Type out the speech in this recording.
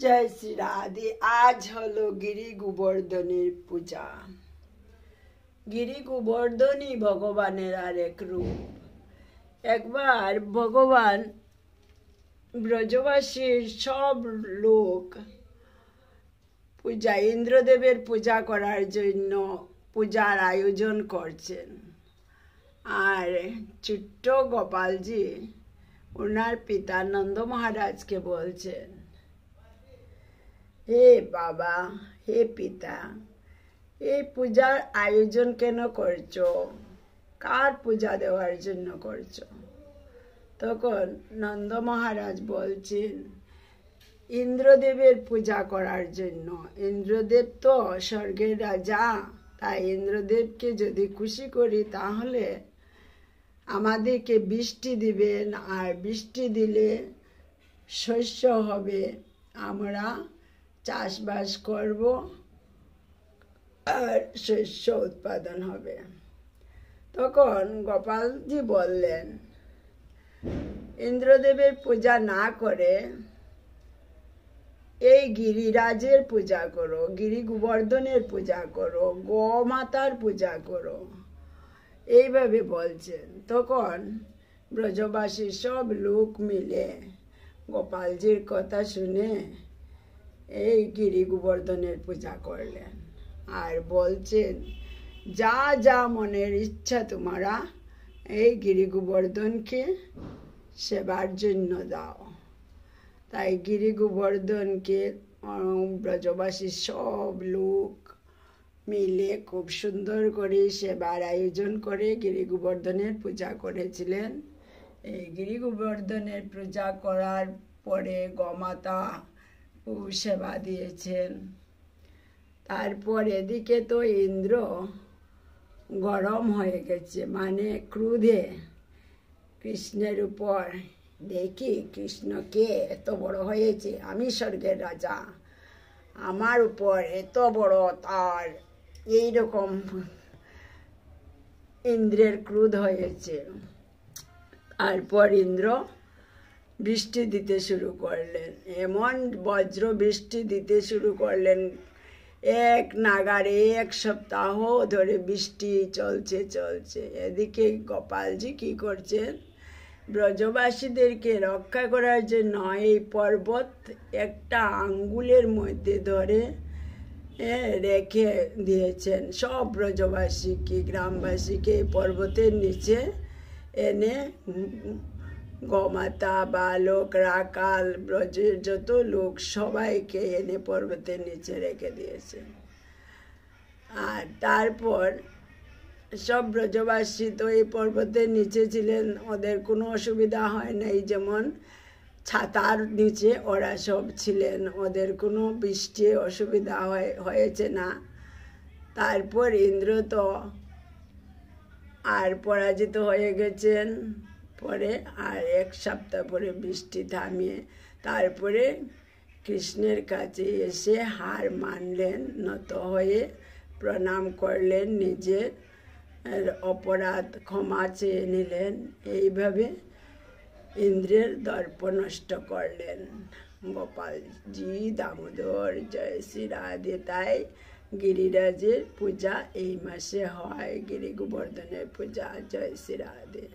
জয় শ্রী রাধে। আজ হলো গিরি গোবর্ধনের পূজা। গিরি গোবর্ধনই ভগবানের আরেক রূপ। একবার ভগবান ব্রজবাসীর সব লোক পূজা ইন্দ্রদেবের পূজা করার জন্য পূজার আয়োজন করছেন। আর ছোট্ট গোপালজি ওনার পিতা নন্দ মহারাজকে বলছেন, হে বাবা, হে পিতা, এই পূজার আয়োজন কেন করছো? কার পূজা দেওয়ার জন্য করছো? তখন নন্দ মহারাজ বলছেন, ইন্দ্রদেবের পূজা করার জন্য। ইন্দ্রদেব তো স্বর্গের রাজা, তাই ইন্দ্রদেবকে যদি খুশি করি তাহলে আমাদেরকে বৃষ্টি দিবেন, আর বৃষ্টি দিলে শস্য হবে, আমরা চাষবাস করব আর শস্য উৎপাদন হবে। তখন গোপালজি বললেন, ইন্দ্রদেবের পূজা না করে এই গিরিরাজের পূজা করো, গিরি গোবর্ধনের পূজা করো, গোমাতার পূজা করো, এইভাবে বলছেন। তখন ব্রজবাসীর সব লোক মিলে গোপালজির কথা শুনে এই গিরি গোবর্ধনের পূজা করলেন। আর বলছেন, যা যা মনের ইচ্ছা তোমরা এই গিরি গোবর্ধনকে সেবার জন্য দাও। তাই গিরি গোবর্ধনকে ব্রজবাসীর সব লোক মিলে খুব সুন্দর করে সেবার আয়োজন করে গিরি গোবর্ধনের পূজা করেছিলেন। এই গিরি গোবর্ধনের পূজা করার পরে গোমাতা সেবা দিয়েছেন। তারপর এদিকে তো ইন্দ্র গরম হয়ে গেছে, মানে ক্রোধে কৃষ্ণের উপর। দেখি কৃষ্ণকে এত বড় হয়েছে, আমি স্বর্গের রাজা, আমার উপর এত বড় তার, এইরকম ইন্দ্রের ক্রোধ হয়েছে। তারপর ইন্দ্র বৃষ্টি দিতে শুরু করলেন, এমন বজ্র বৃষ্টি দিতে শুরু করলেন, এক নাগারে এক সপ্তাহ ধরে বৃষ্টি চলছে। এদিকে গোপালজি কি করছেন, ব্রজবাসীদেরকে রক্ষা করার জন্য এই পর্বত একটা আঙ্গুলের মধ্যে ধরে রেখে দিয়েছেন। সব ব্রজবাসীকে, গ্রামবাসীকে পর্বতের নিচে এনে গোমাতা, বালক, রাকাল, ব্রজের যত লোক সবাইকে এনে পর্বতের নিচে রেখে দিয়েছেন। আর তারপর সব ব্রজবাসী তো এই পর্বতের নিচে ছিলেন, ওদের কোনো অসুবিধা হয় নাই, যেমন ছাতার নিচে ওরা সব ছিলেন, ওদের কোনো বৃষ্টি অসুবিধা হয়েছে না। তারপর ইন্দ্র তো আর পরাজিত হয়ে গেছেন। পরে আর এক সপ্তাহ পরে বৃষ্টি থামিয়ে তারপরে কৃষ্ণের কাছে এসে হার মানলেন, নত হয়ে প্রণাম করলেন, নিজের অপরাধ ক্ষমা চেয়ে নিলেন। এইভাবে ইন্দ্রের দর্প নষ্ট করলেন গোপালজি দামোদর। জয় শ্রী রাধে। তাই গিরিরাজের পূজা এই মাসে হয়, গিরি গোবর্ধনের পূজা। জয় শ্রী রাধে।